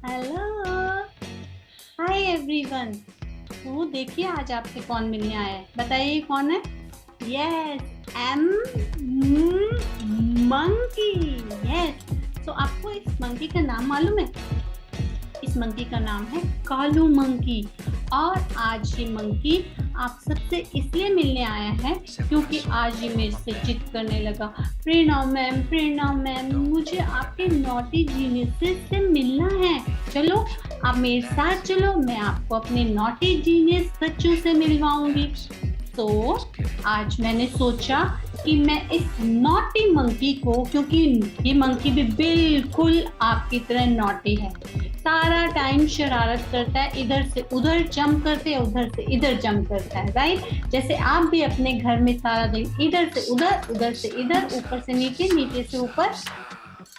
Hello, hi everyone. तो देखिए आज आपसे कौन मिलने आया है, बताइए कौन है। Yes, M monkey. यस, तो आपको इस मंकी का नाम मालूम है? इस मंकी का नाम है कालू मंकी। और आज ये मंकी आप सबसे इसलिए मिलने आया है क्योंकि आज ये मेरे से जिद करने लगा, प्रेरणा मैम मुझे आपके नॉटी जीनियसेस से मिलना है। चलो आप मेरे साथ चलो, मैं आपको अपने नॉटी जीनियस बच्चों से मिलवाऊंगी। तो आज मैंने सोचा कि मैं इस नॉटी मंकी को, क्योंकि ये मंकी भी बिल्कुल आपकी तरह नॉटी है, सारा टाइम शरारत करता है, इधर से उधर जंप करते है, उधर से इधर जंप करता है, राइट। जैसे आप भी अपने घर में सारा दिन इधर से उधर, उधर से इधर, ऊपर से नीचे, नीचे से ऊपर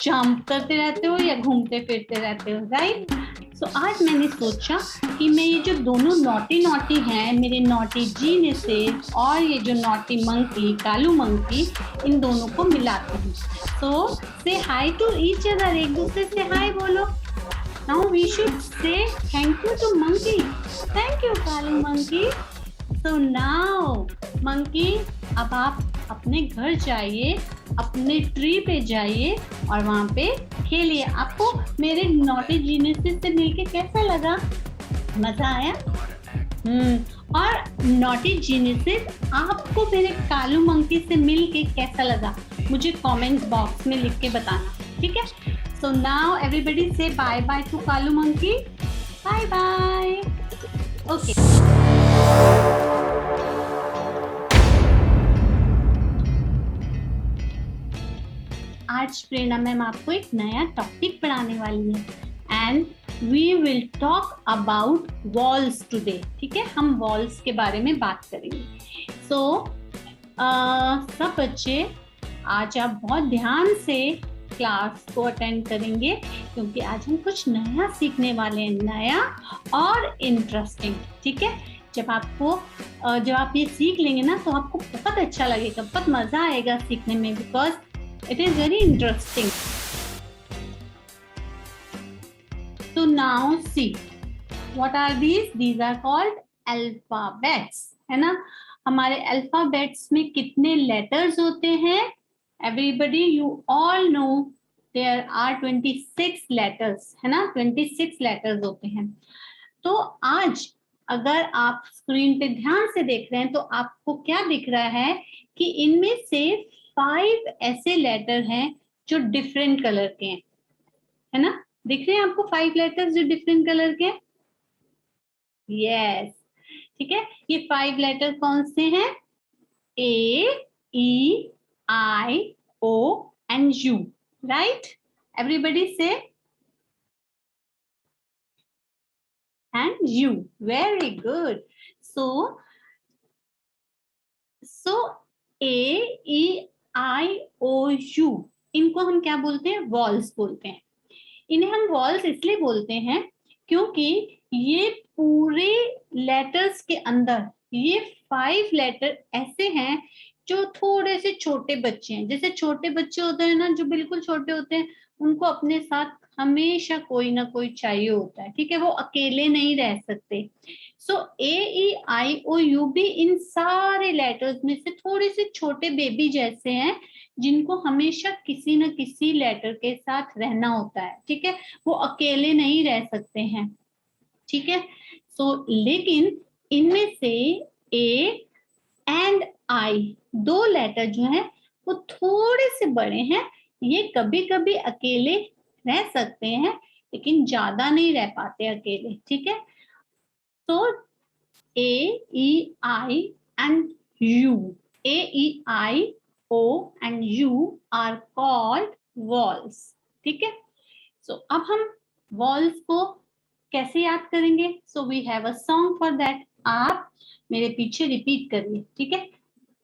जंप करते रहते हो या घूमते फिरते रहते हो, राइट। सो आज मैंने सोचा कि मैं ये जो दोनों नॉटी नॉटी हैं, मेरे नॉटी जीनियसेस और ये जो नॉटी मंकी कालू मंकी, इन दोनों को मिलाती हूँ। सो से हाई टू ईच अदर, एक दूसरे से हाय बोलो। Now we should say thank you to monkey. Thank you, Kalu monkey. So now, monkey, अब आप अपने घर जाइए, अपने ट्री पे जाइए और वहाँ पे खेलिए। आपको मेरे नॉटी जीनियसेस से मिलके कैसा लगा? मजा आया? और नॉटी जीनियसेस, आपको मेरे कालू मंकी से मिलके कैसा लगा? मुझे कमेंट्स बॉक्स में लिख के बताना, ठीक है? So now everybody say bye bye to Kalu monkey. Bye bye. Okay. आज प्रेरणा मैम आपको एक नया टॉपिक पढ़ाने वाली है and we will talk about vowels today. ठीक है, हम वॉल्स के बारे में बात करेंगे। सो सब बच्चे आज आप बहुत ध्यान से क्लास को अटेंड करेंगे क्योंकि आज हम कुछ नया सीखने वाले हैं, नया और इंटरेस्टिंग। ठीक है, जब आप ये सीख लेंगे ना तो आपको बहुत अच्छा लगेगा, बहुत मजा आएगा सीखने में, because it is very interesting. तो now see what are these are called alphabets, है ना। हमारे अल्फाबेट्स में कितने लेटर्स होते हैं? Everybody, you all know there are 26 letters, है ना, 26 letters होते हैं। तो आज अगर आप स्क्रीन पे ध्यान से देख रहे हैं तो आपको क्या दिख रहा है कि इनमें से 5 ऐसे लेटर हैं जो डिफरेंट कलर के हैं, है ना। दिख रहे हैं आपको 5 लेटर्स जो डिफरेंट कलर के? यस, ठीक है। ये 5 लेटर कौन से हैं? A, E, I, O and U, right? Everybody say and U. Very good. So A, E, I, O, U, इनको हम क्या बोलते हैं? वॉल्स बोलते हैं। इन्हें हम वॉल्स इसलिए बोलते हैं क्योंकि ये पूरे लेटर्स के अंदर ये 5 लेटर ऐसे हैं जो थोड़े से छोटे बच्चे हैं। जैसे छोटे बच्चे होते हैं ना, जो बिल्कुल छोटे होते हैं, उनको अपने साथ हमेशा कोई ना कोई चाहिए होता है, ठीक है, वो अकेले नहीं रह सकते। सो ए, ई, आई, ओ, यू भी इन सारे लेटर्स में से थोड़े से छोटे बेबी जैसे हैं जिनको हमेशा किसी न किसी लेटर के साथ रहना होता है, ठीक है, वो अकेले नहीं रह सकते हैं, ठीक है। सो लेकिन इनमें से ए एंड आई, 2 लेटर जो हैं वो थोड़े से बड़े हैं, ये कभी कभी अकेले रह सकते हैं लेकिन ज्यादा नहीं रह पाते अकेले, ठीक है। तो A, E, I and U, A, E, I, O and U are called vowels, ठीक है। सो अब हम वॉल्स को कैसे याद करेंगे? So we have a song for that. आप मेरे पीछे रिपीट करिए, ठीक है।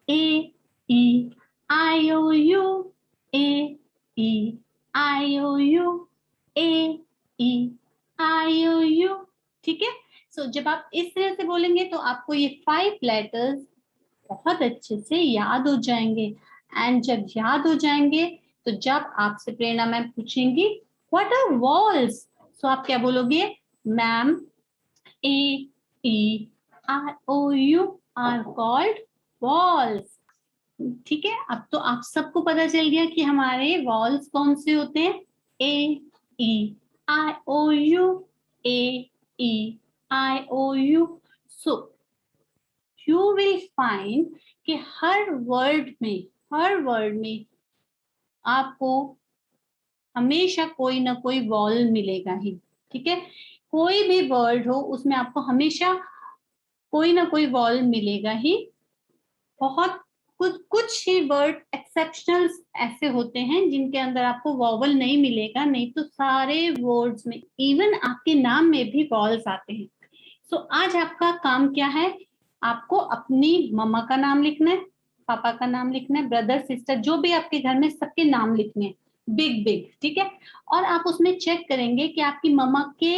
A, E, I, O, U, A, E, I, O, U, A, E, I, O, U, ठीक है। सो जब आप इस तरह से बोलेंगे तो आपको ये 5 लेटर्स बहुत अच्छे से याद हो जाएंगे। एंड जब याद हो जाएंगे तो जब आपसे प्रेरणा मैम पूछेंगी व्हाट आर वॉल्स, सो आप क्या बोलोगे? Ma'am, A E I O U are called vowels. ठीक है, अब तो आप सबको पता चल गया कि हमारे वॉल्स कौन से होते हैं। A E I O U, A E I O U. So you will find कि हर वर्ड में आपको हमेशा कोई ना कोई वॉल मिलेगा ही। ठीक है, कोई भी वर्ड हो उसमें आपको हमेशा कोई ना कोई वॉल मिलेगा ही। बहुत कुछ ही वर्ड एक्सेप्शनल ऐसे होते हैं जिनके अंदर आपको वॉवल नहीं मिलेगा, नहीं तो सारे वर्ड्स में, इवन आपके नाम में भी वॉल्स आते हैं। सो आज आपका काम क्या है? आपको अपनी मम्मा का नाम लिखना है, पापा का नाम लिखना है, ब्रदर सिस्टर जो भी आपके घर में, सबके नाम लिखने हैं, बिग बिग। ठीक है, और आप उसमें चेक करेंगे कि आपकी मम्मा के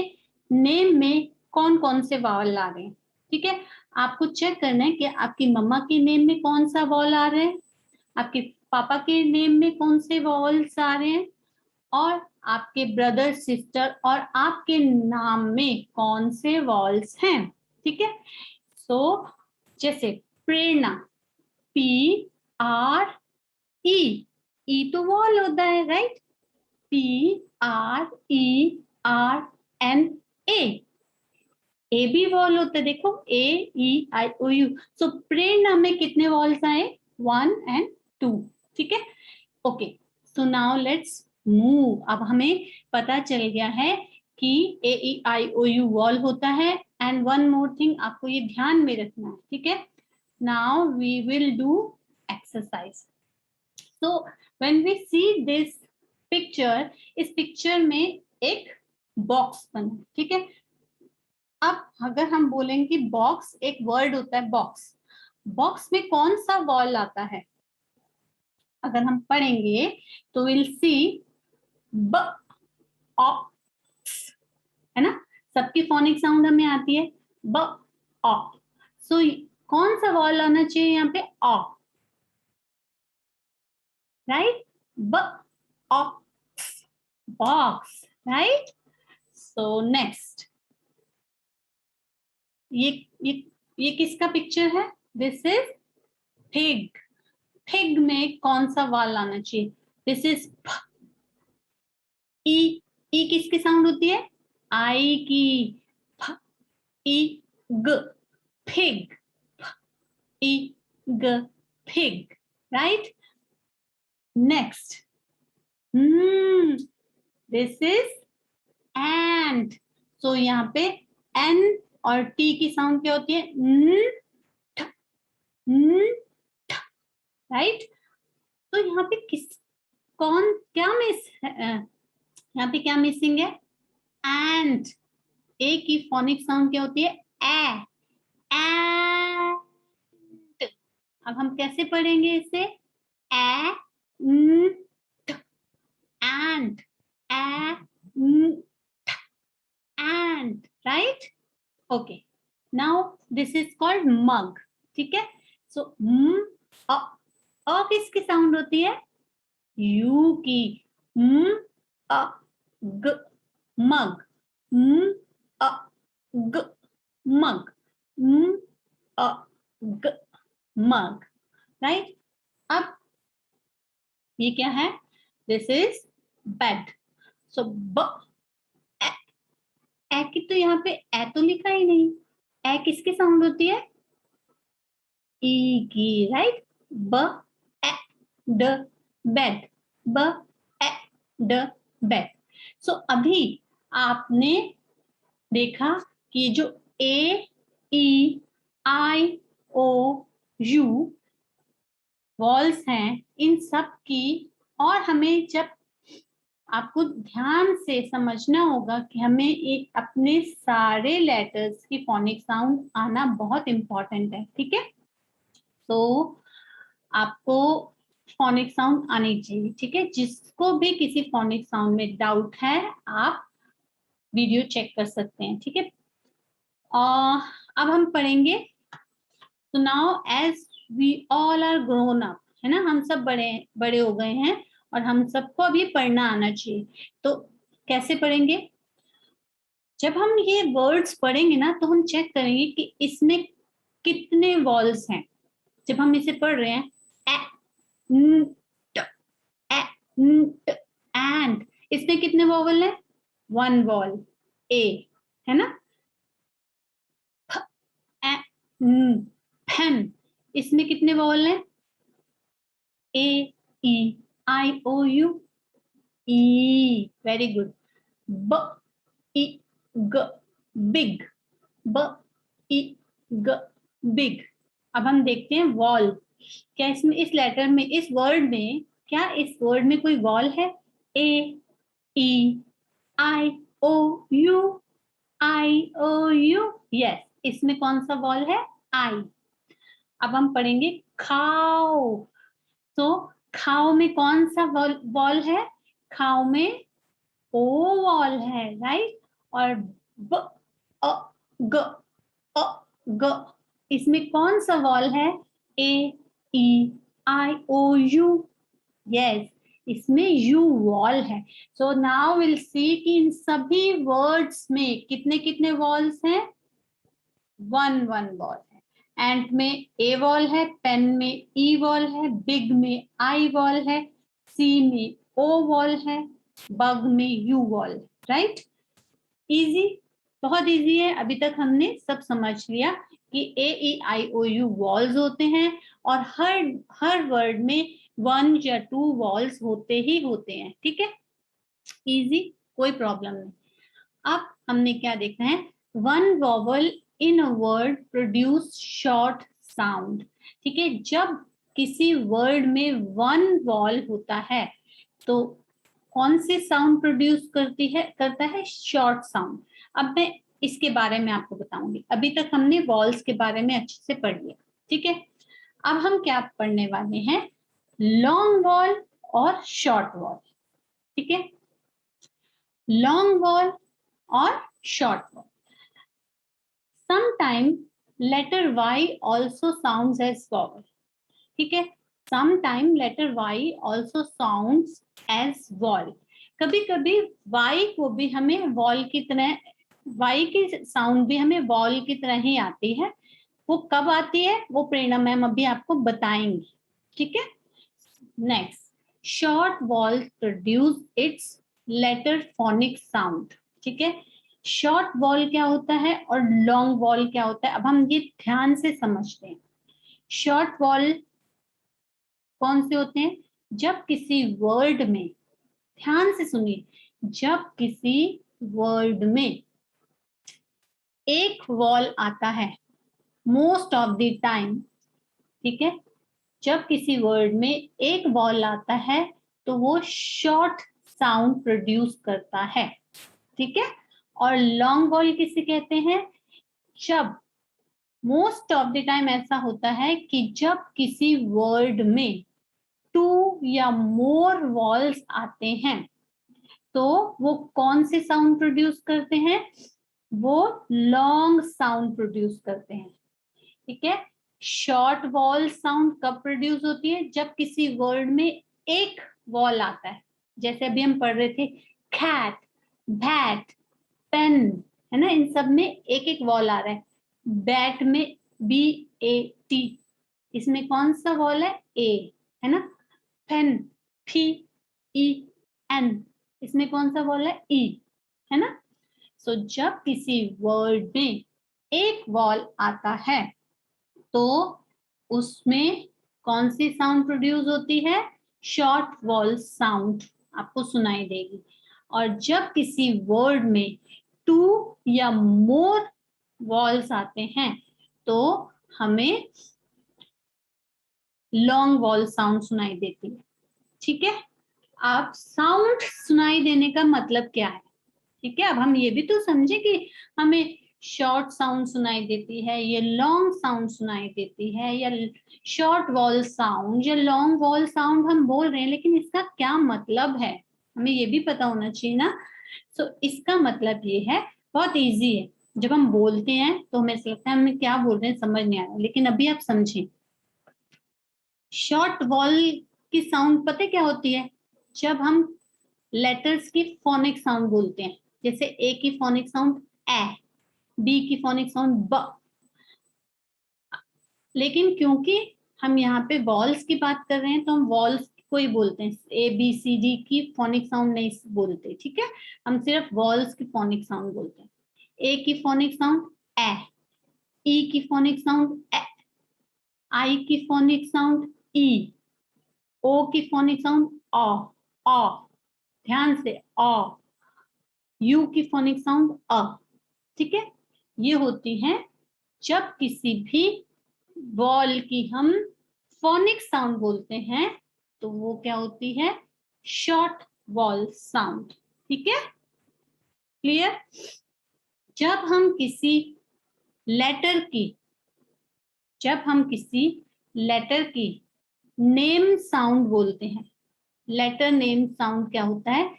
नेम में कौन कौन से वावल आ रहे हैं। ठीक है, आपको चेक करना है कि आपकी मम्मा के नेम में कौन सा वॉल आ रहा है, आपके पापा के नेम में कौन से वॉवल्स आ रहे हैं, और आपके ब्रदर सिस्टर और आपके नाम में कौन से वॉल्स हैं। ठीक है, सो जैसे प्रेरणा, पी आर ई तो वॉल होता है, right? P R E R N A भी वॉल होता है, देखो, ए ई आई ओ यू। सो प्रेरणा में कितने वॉल्स आए? 1 and 2। ठीक है, okay. So now let's move. अब हमें पता चल गया है कि ए E I O you wall होता है। एंड वन मोर थिंग आपको ये ध्यान में रखना है। ठीक है, now we will do exercise. So when we see this picture, इस पिक्चर में एक बॉक्स बना है। ठीक है, अब अगर हम बोलेंगे कि बॉक्स एक वर्ड होता है, बॉक्स, बॉक्स में कौन सा वॉल आता है? अगर हम पढ़ेंगे तो विल सी ब ऑक्स, है ना? सबकी फोनिक साउंड हमें आती है, ब ऑ। सो कौन सा वॉल आना चाहिए यहाँ पे? ऑ, राइट? ब ऑक्स, बॉक्स, राइट? सो नेक्स्ट, ये ये ये किसका पिक्चर है? This is pig. पिग में कौन सा वाल आना चाहिए? दिस इज ई। ई किसकी साउंड होती है? आई की, फ, ई ग, पिग, ई ग, pig, right? Next, this is and. So यहाँ पे एन और टी की साउंड क्या होती है? राइट? तो यहाँ पे किस, कौन, क्या मिस, यहाँ पे क्या मिसिंग है? एंड। ए की फोनिक साउंड क्या होती है? A, and. अब हम कैसे पढ़ेंगे इसे? A and, and, right? Okay, now this is called mug. ठीक है, सो किसकी साउंड होती है? यू की, अ ग, मग, अ ग, मग, अ ग, मग, राइट? अब ये क्या है? This is bed. सो ब ए, ए की तो यहाँ पे ए तो लिखा ही नहीं, ए किसकी साउंड होती है? ई की, राइट? ब ए ड, बेड, ब ए ड, बेड। सो अभी आपने देखा कि जो ए E I O you walls हैं, इन सब की, और हमें जब, आपको ध्यान से समझना होगा कि हमें एक अपने सारे लेटर्स की फोनिक साउंड आना बहुत इंपॉर्टेंट है। ठीक है, तो आपको फोनिक साउंड आनी चाहिए। ठीक है, जिसको भी किसी फोनिक साउंड में डाउट है, आप वीडियो चेक कर सकते हैं। ठीक है, अब हम पढ़ेंगे। तो now as we all are grown up, है ना, हम सब बड़े बड़े हो गए हैं और हम सबको अभी पढ़ना आना चाहिए। तो कैसे पढ़ेंगे? जब हम ये वर्ड्स पढ़ेंगे ना तो हम चेक करेंगे कि इसमें कितने वॉल्स हैं। जब हम इसे पढ़ रहे हैं ए, न, ट, ए, न, ट, एंड, इसमें कितने वॉवल है? वन वॉल ए, है ना। फ, ए, न, फैन, इसमें कितने वॉवल हैं? A, E, I, O, you, E, very good. ब, ई, ग, बिग, ब, ई, ग, बिग। अब हम देखते हैं वॉल, क्या इसमें, इस लेटर में, इस वर्ड में, क्या इस वर्ड में कोई वॉल है? A, E, I, O, U, I, O, U, yes, इसमें कौन सा वॉल है? आई। अब हम पढ़ेंगे खाओ, तो खाओ में कौन सा वॉल है? खाओ में ओ वॉल है, राइट। और ब, अ, ग, अ, ग, इसमें कौन सा वॉल है? A, E, I, O, U, yes, इसमें यू वॉल है। सो नाउ विल सी कि इन सभी वर्ड्स में कितने कितने वॉल्स हैं? वन वन वॉल है। एंट में ए वॉल है, पेन में ई वॉल है, बिग में आई वॉल है, सी में ओ वॉल है, बग में यू वॉल, राइट। इजी, बहुत इजी है। अभी तक हमने सब समझ लिया कि ए, E, I, O, you walls होते हैं और हर वर्ड में वन या टू वॉल्स होते ही होते हैं, ठीक है। इजी, कोई प्रॉब्लम नहीं। अब हमने क्या देखना है? One vowel in a word produce short sound, ठीक है। जब किसी वर्ड में वन वॉल होता है तो कौन से साउंड प्रोड्यूस करता है? Short sound. अब मैं इसके बारे में आपको बताऊंगी। अभी तक हमने वॉल्स के बारे में अच्छे से पढ़ लिया, ठीक है। अब हम क्या पढ़ने वाले हैं? लॉन्ग वॉल और शॉर्ट वॉल, ठीक है। लॉन्ग वॉल और short wall. Sometimes letter Y also sounds as vowel, ठीक है। Sometimes letter Y also sounds as vowel. कभी कभी Y को भी हमें वॉल की तरह, Y की साउंड भी हमें वॉल की तरह ही आती है। वो कब आती है वो प्रेरणा मैम अभी आपको बताएंगी, ठीक है। Next, short vowel produce its letter phonic sound, ठीक है। शॉर्ट वॉल क्या होता है और लॉन्ग वॉल क्या होता है, अब हम ये ध्यान से समझते हैं। शॉर्ट वॉल कौन से होते हैं? जब किसी वर्ड में, ध्यान से सुनिए, जब किसी वर्ड में एक वॉल आता है, मोस्ट ऑफ द टाइम, ठीक है। जब किसी वर्ड में एक वॉल आता है तो वो शॉर्ट साउंड प्रोड्यूस करता है, ठीक है। और लॉन्ग वॉल किसे कहते हैं? जब, मोस्ट ऑफ द टाइम ऐसा होता है कि जब किसी वर्ड में टू या मोर वॉल्स आते हैं तो वो कौन से साउंड प्रोड्यूस करते हैं? वो लॉन्ग साउंड प्रोड्यूस करते हैं, ठीक है। शॉर्ट वॉल साउंड कब प्रोड्यूस होती है? जब किसी वर्ड में एक वॉल आता है, जैसे अभी हम पढ़ रहे थे कैट, बैट, पेन, है ना, इन सब में एक एक वॉल आ रहा है। बैट में बी, ए, टी, इसमें कौन सा वॉल है? ए, है ना। पेन, पी, ई, एन, इसमें कौन सा वॉल है? ई, है ना। सो जब किसी वर्ड में एक वॉल आता है तो उसमें कौन सी साउंड प्रोड्यूस होती है? शॉर्ट वॉल साउंड आपको सुनाई देगी। और जब किसी वर्ड में टू या मोर वॉल्स आते हैं तो हमें लॉन्ग वॉल साउंड सुनाई देती है, ठीक है। अब साउंड सुनाई देने का मतलब क्या है? ठीक है, अब हम ये भी तो समझे कि हमें शॉर्ट साउंड सुनाई देती है, ये लॉन्ग साउंड सुनाई देती है, या शॉर्ट वॉल साउंड या लॉन्ग वॉल साउंड हम बोल रहे हैं, लेकिन इसका क्या मतलब है हमें ये भी पता होना चाहिए ना। सो इसका मतलब ये है, बहुत इजी है। जब हम बोलते हैं तो हमें ऐसा लगता है हमें क्या बोल रहे हैं समझ नहीं आ रहा, लेकिन अभी आप समझें। शॉर्ट वॉल की साउंड पता क्या होती है? जब हम लेटर्स की फोनिक साउंड बोलते हैं, जैसे ए की फोनिक साउंड ए, बी की फोनिक साउंड ब। लेकिन क्योंकि हम यहाँ पे वॉल्स की बात कर रहे हैं तो हम वॉल्स को ही बोलते हैं, ए बी सी डी की फोनिक साउंड नहीं बोलते, ठीक है। हम सिर्फ वॉल्स की फोनिक साउंड बोलते हैं। ए की फोनिक साउंड ए, ई की फोनिक साउंड ए, आई की फोनिक साउंड ई, ओ की फोनिक साउंड अ, ध्यान से अ, यू की फोनिक साउंड अ, ठीक है। ये होती है जब किसी भी वॉल की हम फोनिक साउंड बोलते हैं तो वो क्या होती है, शॉर्ट वॉल साउंड, ठीक है, क्लियर। जब हम किसी लेटर की जब हम किसी लेटर की नेम साउंड बोलते हैं, लेटर नेम साउंड क्या होता है,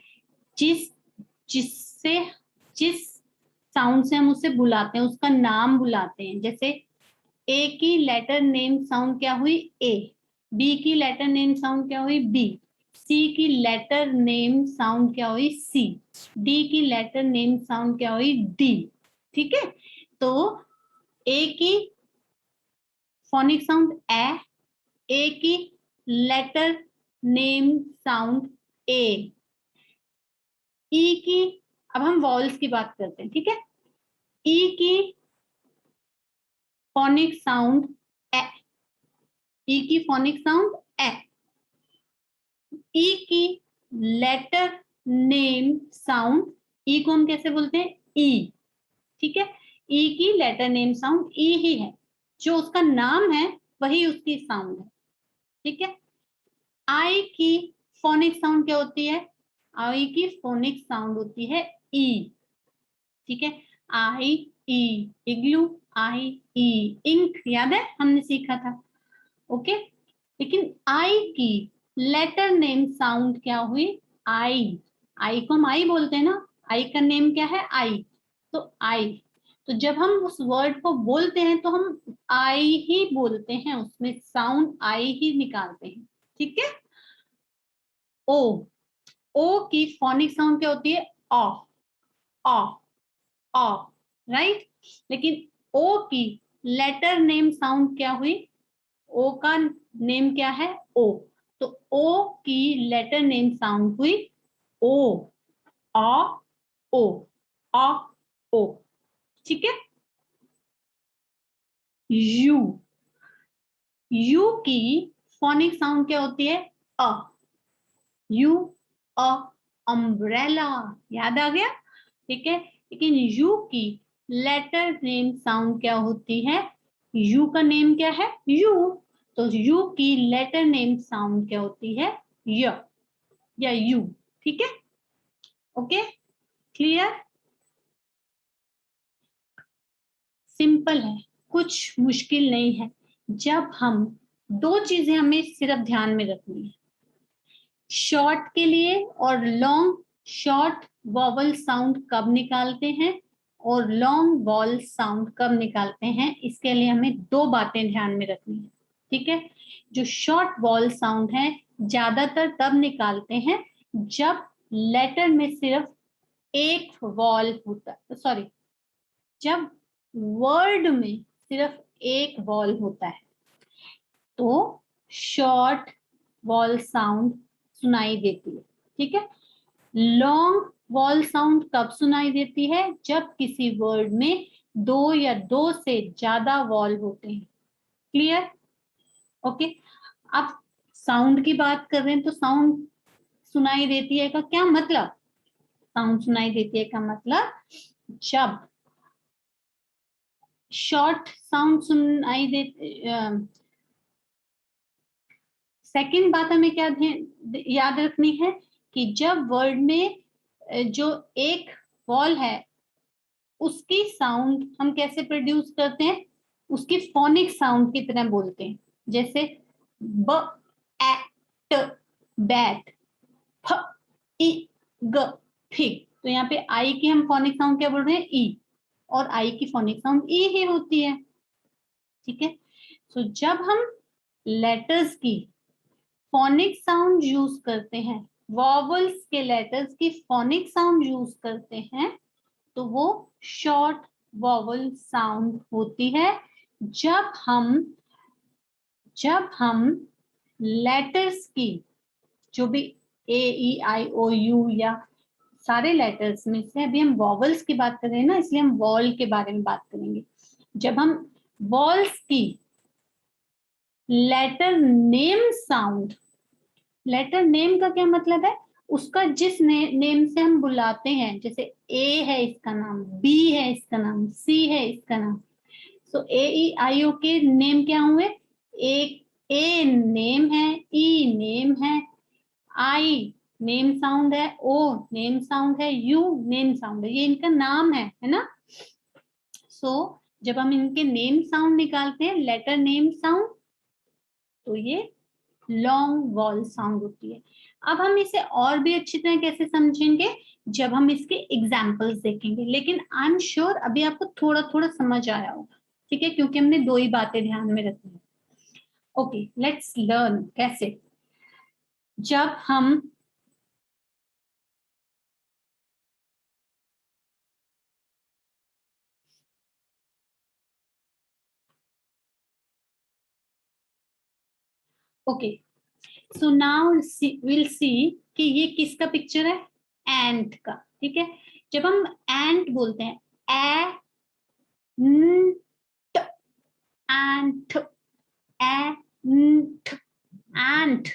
जिस जिससे जिस साउंड से हम उसे बुलाते हैं, उसका नाम बुलाते हैं। जैसे ए की लेटर नेम साउंड क्या हुई ए, बी की लेटर नेम साउंड क्या हुई बी, सी की लेटर नेम साउंड क्या हुई सी, डी की लेटर नेम साउंड क्या हुई डी, ठीक है। तो ए की फोनिक साउंड ए की लेटर नेम साउंड ए, ई की, अब हम वॉल्स की बात करते हैं, ठीक है। ई की फोनिक साउंड ए, ई की फोनिक साउंड ए, ई की लेटर नेम साउंड, ई को हम कैसे बोलते हैं ई, ठीक है। ई की लेटर नेम साउंड ई ही है, जो उसका नाम है वही उसकी साउंड है, ठीक है। आई की फोनिक साउंड क्या होती है, आई की फोनिक साउंड होती है ई, ठीक है। आई ई, इग्लू, आई ई इंक, याद है हमने सीखा था, ओके। लेकिन आई की लेटर नेम साउंड क्या हुई आई, आई को हम आई बोलते हैं ना, आई का नेम क्या है आई, तो आई, तो जब हम उस वर्ड को बोलते हैं तो हम आई ही बोलते हैं, उसमें साउंड आई ही निकालते हैं, ठीक है। ओ, ओ की फोनिक साउंड क्या होती है अ, अ, अ, राइट। लेकिन ओ की लेटर नेम साउंड क्या हुई, ओ का नेम क्या है ओ, तो ओ की लेटर नेम साउंड हुई ओ, आ ओ, आ ओ, ठीक है। यू, यू की फोनिक साउंड क्या होती है अ, यू अ, अम्ब्रेला, याद आ गया, ठीक है। लेकिन यू की लेटर नेम साउंड क्या होती है, यू का नेम क्या है यू, तो यू की लेटर नेम साउंड क्या होती है य, या यू, ठीक है, ओके, क्लियर। सिंपल है, कुछ मुश्किल नहीं है। जब हम दो चीजें हमें सिर्फ ध्यान में रखनी है, शॉर्ट के लिए और लॉन्ग, शॉर्ट वॉवल साउंड कब निकालते हैं और लॉन्ग वॉल साउंड कब निकालते हैं, इसके लिए हमें दो बातें ध्यान में रखनी है, ठीक है। जो शॉर्ट वॉल साउंड है ज्यादातर तब निकालते हैं जब लेटर में सिर्फ एक वॉल होता है, सॉरी, जब वर्ड में सिर्फ एक वॉल होता है तो शॉर्ट वॉल साउंड सुनाई देती है, ठीक है। लॉन्ग वॉल साउंड कब सुनाई देती है, जब किसी वर्ड में दो या दो से ज्यादा वॉल होते हैं, क्लियर, ओके। अब साउंड की बात कर रहे हैं तो साउंड सुनाई देती है का क्या मतलब, साउंड सुनाई देती है का मतलब जब शॉर्ट साउंड सुनाई देती, सेकंड बात हमें क्या याद रखनी है कि जब वर्ड में जो एक वॉल है उसकी साउंड हम कैसे प्रोड्यूस करते हैं, उसकी फोनिक साउंड की तरह बोलते हैं। जैसे ब एट बैट, फ ई ग फिग, तो यहाँ पे आई की हम फोनिक साउंड क्या बोल रहे हैं ई, और आई की फोनिक साउंड ई ही होती है, ठीक है। सो जब हम लेटर्स की फोनिक साउंड यूज करते हैं वॉवल्स के लेटर्स की फोनिक साउंड यूज करते हैं तो वो शॉर्ट वॉवल साउंड होती है। जब हम लेटर्स की, जो भी ए ई आई ओ यू या सारे लेटर्स में से अभी हम वॉवल्स की बात कर रहे हैं ना, इसलिए हम वॉल के बारे में बात करेंगे। जब हम वॉल्स की letter name sound, letter name का क्या मतलब है, उसका जिस नेम से हम बुलाते हैं, जैसे ए है इसका नाम, बी है इसका नाम, सी है इसका नाम, सो ए ई आई ओ के नेम क्या हुए, एक ए नेम है, ई नेम है, आई नेम साउंड है, ओ नेम साउंड है, यू नेम साउंड है, ये इनका नाम है ना। सो जब हम इनके नेम साउंड निकालते हैं, लेटर नेम साउंड, तो ये लॉन्ग वॉल साउंड होती है। अब हम इसे और भी अच्छी तरह कैसे समझेंगे, जब हम इसके एग्जाम्पल्स देखेंगे, लेकिन आई एम श्योर अभी आपको थोड़ा थोड़ा समझ आया होगा, ठीक है, क्योंकि हमने दो ही बातें ध्यान में रखी है। ओके, लेट्स लर्न कैसे। जब हम okay, so now will see कि ये किसका पिक्चर है, एंट का, ठीक है। जब हम एंट बोलते हैं, ए एंट, एंट, एंट,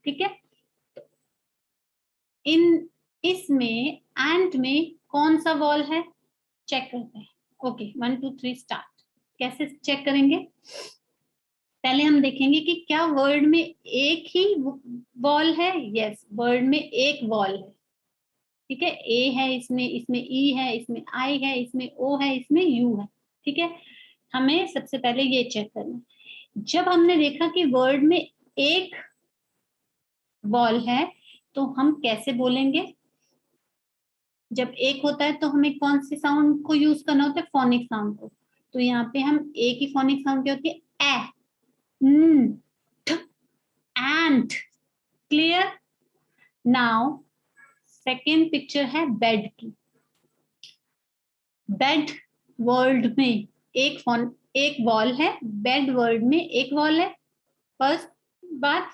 ठीक है। इन इसमें एंट में कौन सा वॉल है, चेक करते हैं। Okay, 1 2 3 start. कैसे चेक करेंगे, पहले हम देखेंगे कि क्या वर्ड में एक ही वॉल है। यस, वर्ड में एक वॉल है, ठीक है। ए है इसमें, इसमें ई है, इसमें आई है, इसमें ओ है, इसमें यू है, ठीक है। हमें सबसे पहले ये चेक करना है। जब हमने देखा कि वर्ड में एक वॉल है तो हम कैसे बोलेंगे, जब एक होता है तो हमें कौन सी साउंड को यूज करना होता है, फोनिक साउंड को। तो यहाँ पे हम ए की फोनिक साउंड क्या होती है, ए, एंट, क्लियर। नाउ सेकेंड पिक्चर है बेड की। बेड वर्ड में एक वॉल है, बेड वर्ड में एक वॉल है, फर्स्ट बात।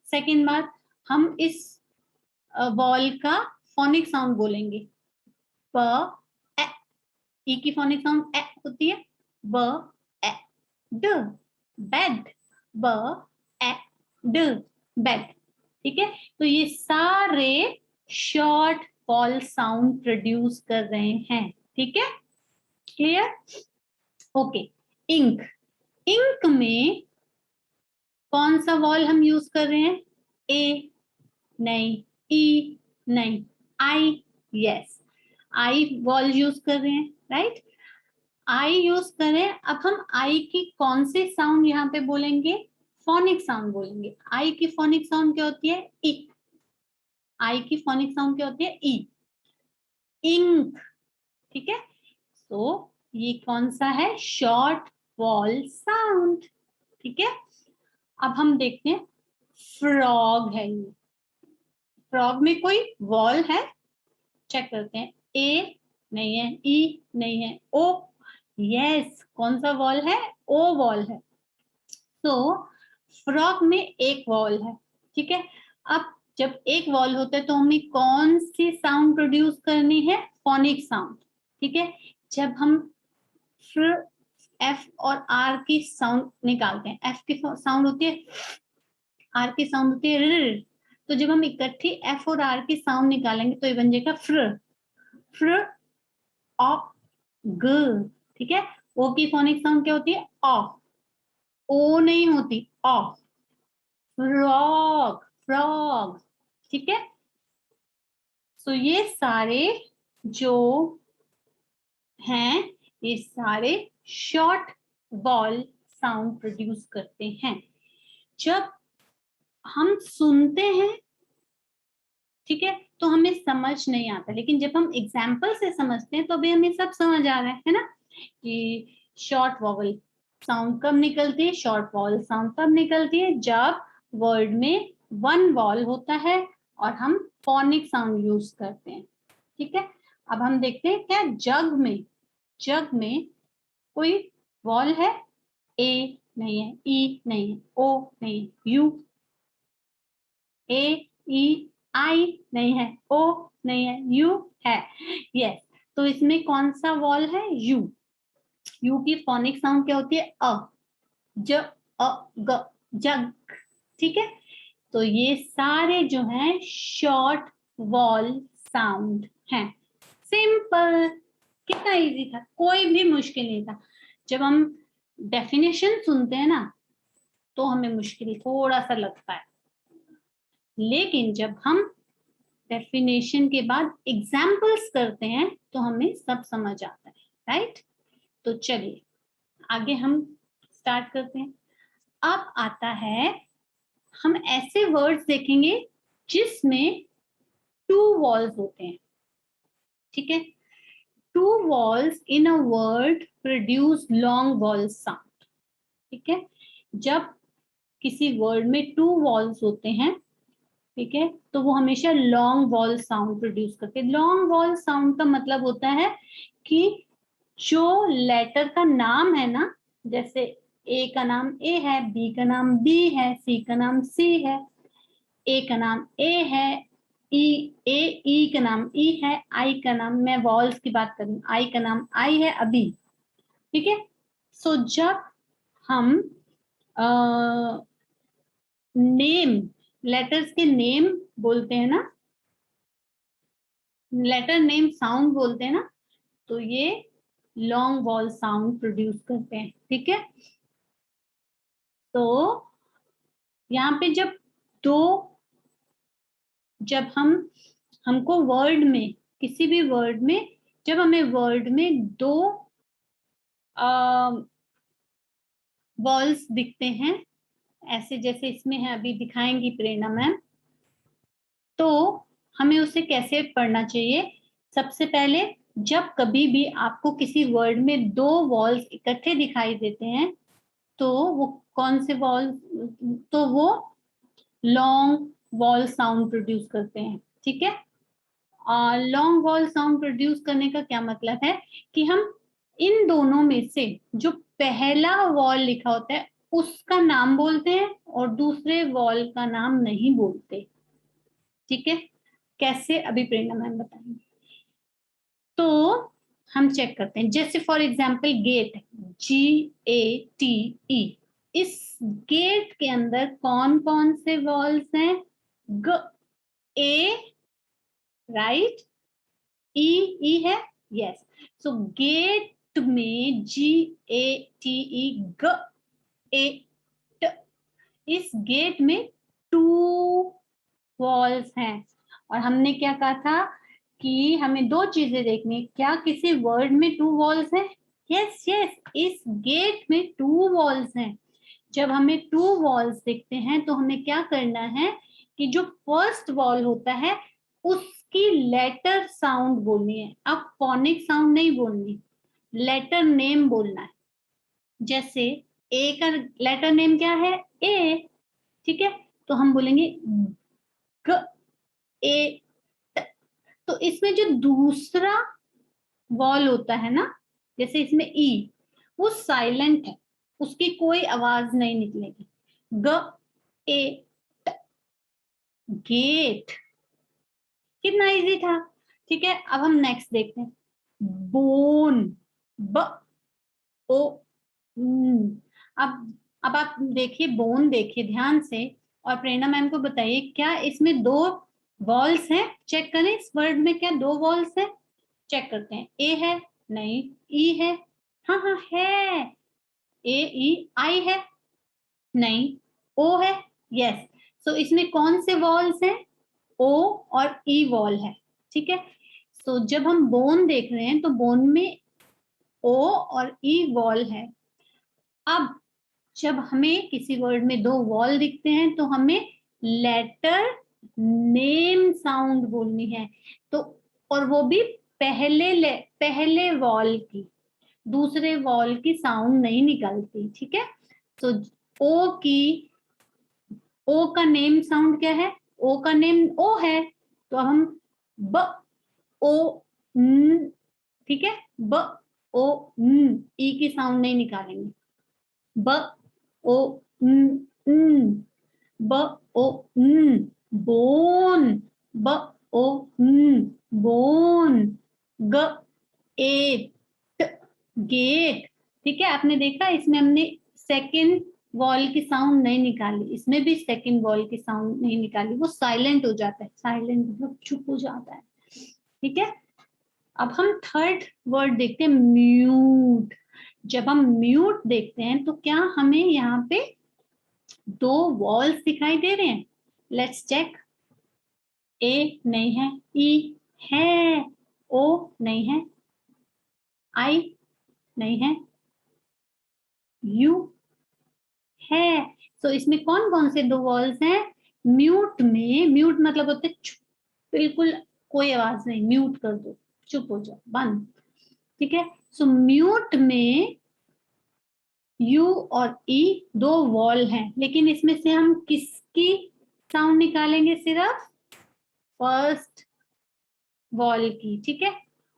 सेकेंड बात, हम इस वॉल का फोनिक साउंड बोलेंगे, प, ए, ई की फोनिक साउंड ए होती है, ब, ए, ड, बेड, ब, ए, ड, बेड, ठीक है। तो ये सारे शॉर्ट वॉल साउंड प्रोड्यूस कर रहे हैं, ठीक है, क्लियर। ओके, इंक, इंक में कौन सा वॉल हम यूज कर रहे हैं, ए नहीं, ई नहीं, आई, यस, आई वॉल यूज कर रहे हैं, राइट, आई यूज करें। अब हम आई की कौन सी साउंड यहाँ पे बोलेंगे, फोनिक साउंड बोलेंगे। आई की फोनिक साउंड क्या होती है, ई, आई की फोनिक साउंड क्या होती है, ई, इंक, ठीक है। तो ये कौन सा है, शॉर्ट वॉल साउंड, ठीक है। अब हम देखते हैं, फ्रॉग है ये, फ्रॉग में कोई वॉल है, चेक करते हैं, ए नहीं है, ई नहीं है, ओ, यस, कौन सा वॉल है, ओ वॉल है। तो फ्रॉग में एक वॉल है, ठीक है। अब जब एक वॉल होता है तो हमें कौन सी साउंड प्रोड्यूस करनी है, फोनिक साउंड, ठीक है। जब हम एफ और आर की साउंड निकालते हैं, एफ की साउंड होती है, आर की साउंड होती है र, तो जब हम इकट्ठी एफ और आर की साउंड निकालेंगे तो ये बन जाएगा फ्र, फ्र, ऑ, ग, ठीक है। ओ की फोनिक साउंड क्या होती है, ऑ, ओ नहीं होती, ऑ, फ्रॉग, फ्रॉग, ठीक है। सो ये सारे जो हैं, ये सारे शॉर्ट वॉल साउंड प्रोड्यूस करते हैं। जब हम सुनते हैं, ठीक है, तो हमें समझ नहीं आता, लेकिन जब हम एग्जाम्पल से समझते हैं तो अभी हमें सब समझ आ रहा है ना, कि शॉर्ट वॉवल साउंड कब निकलती है, शॉर्ट वॉवल साउंड तब निकलती है जब वर्ड में वन वॉल होता है और हम फोनिक साउंड यूज करते हैं, ठीक है। अब हम देखते हैं क्या जग में कोई वॉल है? ए नहीं है, ई नहीं है, ओ नहीं है, यू, ए ई आई नहीं है, ओ नहीं है, यू है, यस। तो इसमें कौन सा वॉल है? यू। यू की फोनिक साउंड क्या होती है? अ, ज, अ, ग, जग, ठीक है। तो ये सारे जो हैं शॉर्ट वॉल साउंड हैं। सिंपल, कितना इजी था, कोई भी मुश्किल नहीं था। जब हम डेफिनेशन सुनते हैं ना तो हमें मुश्किल थोड़ा सा लगता है, लेकिन जब हम डेफिनेशन के बाद एग्जाम्पल्स करते हैं तो हमें सब समझ आता है, राइट। तो चलिए आगे हम स्टार्ट करते हैं। अब आता है, हम ऐसे वर्ड्स देखेंगे जिसमें टू वॉल्स होते हैं, ठीक है। Two vowels in a word produce long vowel sound, ठीक है। जब किसी वर्ड में टू वॉल्स होते हैं, ठीक है, तो वो हमेशा लॉन्ग वॉल साउंड प्रोड्यूस करते हैं। लॉन्ग वॉल साउंड का मतलब होता है कि जो लेटर का नाम है ना, जैसे ए का नाम ए है, बी का नाम बी है, सी का नाम सी है, ए का नाम ए है, ई का नाम ई है, आई का नाम, मैं वॉल्स की बात करूं, आई का नाम आई है अभी, ठीक है। सो जब हम नेम, लेटर्स के नेम बोलते हैं ना, लेटर नेम साउंड बोलते हैं ना, तो ये लॉन्ग वॉल साउंड प्रोड्यूस करते हैं, ठीक है। तो यहाँ पे दो जब हमको वर्ड में, किसी भी वर्ड में, जब हमें वर्ड में दो वॉल्स दिखते हैं, ऐसे जैसे इसमें है, अभी दिखाएंगी प्रेरणा मैम, तो हमें उसे कैसे पढ़ना चाहिए? सबसे पहले जब कभी भी आपको किसी वर्ड में दो वॉल्स इकट्ठे दिखाई देते हैं तो वो कौन से वॉल, तो वो लॉन्ग वॉल साउंड प्रोड्यूस करते हैं, ठीक है। लॉन्ग वॉल साउंड प्रोड्यूस करने का क्या मतलब है कि हम इन दोनों में से जो पहला वॉल लिखा होता है उसका नाम बोलते हैं और दूसरे वॉल का नाम नहीं बोलते, ठीक है। कैसे, अभी प्रेरणा मैम बताएंगे। तो हम चेक करते हैं, जैसे फॉर एग्जाम्पल गेट, GATE, इस गेट के अंदर कौन कौन से वॉल्स हैं? ग, ए, राइट, ई है, यस। सो गेट में GATE, ग, ए, ट, इस गेट में टू वॉल्स हैं। और हमने क्या कहा था कि हमें दो चीजें देखनी, क्या किसी वर्ड में टू वॉल्स हैं? यस यस, इस गेट में टू वॉल्स हैं। जब हमें टू वॉल्स दिखते हैं तो हमें क्या करना है कि जो फर्स्ट वॉल होता है उसकी लेटर साउंड बोलनी है। अब फोनिक साउंड नहीं बोलनी, लेटर नेम बोलना है। जैसे ए का लेटर नेम क्या है? ए, ठीक है। तो हम बोलेंगे ग, ए, ट। तो इसमें जो दूसरा वॉल होता है ना, जैसे इसमें ई, वो साइलेंट है, उसकी कोई आवाज नहीं निकलेगी। ग, ए, ट, गेट। कितना इजी था, ठीक है। अब हम नेक्स्ट देखते हैं, बोन, ब, ओ, न। अब आप देखिए, बोन देखिए ध्यान से और प्रेरणा मैम को बताइए क्या इसमें दो वॉल्स हैं? चेक करें इस वर्ड में क्या दो वॉल्स हैं? चेक करते हैं, ए है, नहीं, ई है, हाँ हाँ है, ए ई आई है, नहीं, ओ है, यस। सो इसमें कौन से वॉल्स हैं? ओ और ई वॉल है, ठीक है। सो जब हम बोन देख रहे हैं तो बोन में ओ और ई वॉल है। अब जब हमें किसी वर्ड में दो वॉल दिखते हैं तो हमें लेटर नेम साउंड बोलनी है, तो और वो भी पहले वॉल की, दूसरे वॉल की साउंड नहीं निकलती, ठीक है। तो ओ का नेम साउंड क्या है? ओ का नेम ओ है, तो अब हम ब ओ न, ठीक है, ब ओ न, ई की साउंड नहीं निकालेंगे, ब ओ न, ब ओ न, बोन, ब ओ न, बोन, ग ए गेट। ठीक है, आपने देखा इसमें हमने सेकंड वॉल की साउंड नहीं निकाली, इसमें भी सेकंड वॉल की साउंड नहीं निकाली, वो साइलेंट हो जाता है, साइलेंट मतलब चुप हो जाता है। ठीक है, अब हम थर्ड वर्ड देखते हैं, म्यूट। जब हम म्यूट देखते हैं तो क्या हमें यहाँ पे दो वॉल्स दिखाई दे रहे हैं? Let's check. ए नहीं है, ई है, ओ नहीं है, आई नहीं है, यू है। तो इसमें कौन कौन से दो वॉल्स हैं? म्यूट में, म्यूट मतलब होते बिल्कुल कोई आवाज नहीं, म्यूट कर दो, चुप हो जाओ, बंद। ठीक है, सो म्यूट में यू और ई दो वॉल हैं, लेकिन इसमें से हम किसकी साउंड निकालेंगे? सिर्फ फर्स्ट वॉल की। ठीक है,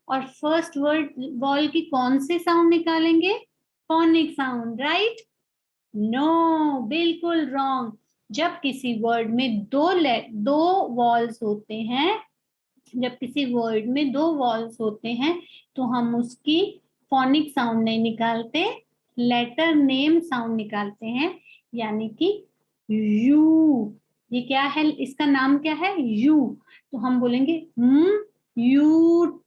और फर्स्ट वर्ड वॉल की कौन से साउंड निकालेंगे? Phonic sound, right? नो, बिल्कुल रॉन्ग। जब किसी वर्ड में दो वॉल्स होते हैं, जब किसी वर्ड में दो वॉल्स होते हैं तो हम उसकी फोनिक साउंड नहीं निकालते, लेटर नेम साउंड निकालते हैं, यानी कि यू। ये क्या है, इसका नाम क्या है? यू। तो हम बोलेंगे यूट,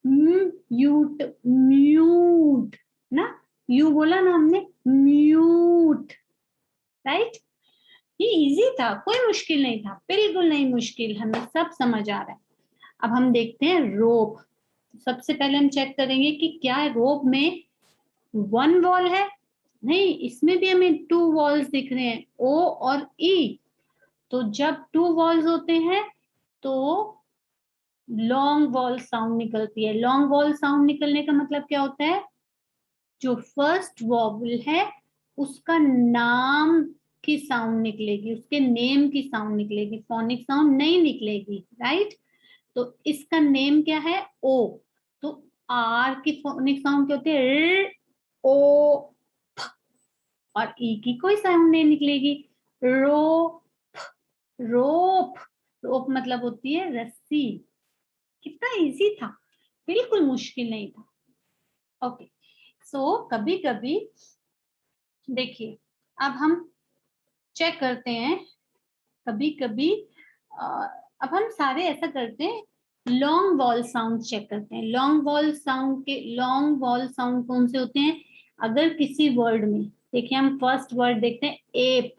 यूट, म्यूट ना, यू बोला ना हमने, म्यूट, राइट? ये इजी था, कोई मुश्किल नहीं था, बिल्कुल नहीं मुश्किल, हमें सब समझ आ रहा है। अब हम देखते हैं रोप। सबसे पहले हम चेक करेंगे कि क्या रोप में वन वॉल है? नहीं, इसमें भी हमें टू वॉल्स दिख रहे हैं, ओ और ई। तो जब टू वॉल्स होते हैं तो लॉन्ग वॉल साउंड निकलती है। लॉन्ग वॉल साउंड निकलने का मतलब क्या होता है? जो फर्स्ट वॉवल है उसका नाम की साउंड निकलेगी, उसके नेम की साउंड निकलेगी, फोनिक साउंड नहीं निकलेगी, राइट? तो इसका नेम क्या है? ओ। तो आर की फोनिक साउंड क्या होती है? ओ। और ई की कोई साउंड नहीं निकलेगी, रो, रोप। रोप मतलब होती है रस्सी। कितना इजी था, बिल्कुल मुश्किल नहीं था। ओके, सो कभी कभी देखिए, अब हम चेक करते हैं, कभी कभी अब हम सारे ऐसा करते हैं, लॉन्ग वॉल साउंड चेक करते हैं। लॉन्ग वॉल साउंड के, लॉन्ग वॉल साउंड कौन से होते हैं? अगर किसी वर्ड में, देखिए हम फर्स्ट वर्ड देखते हैं एप,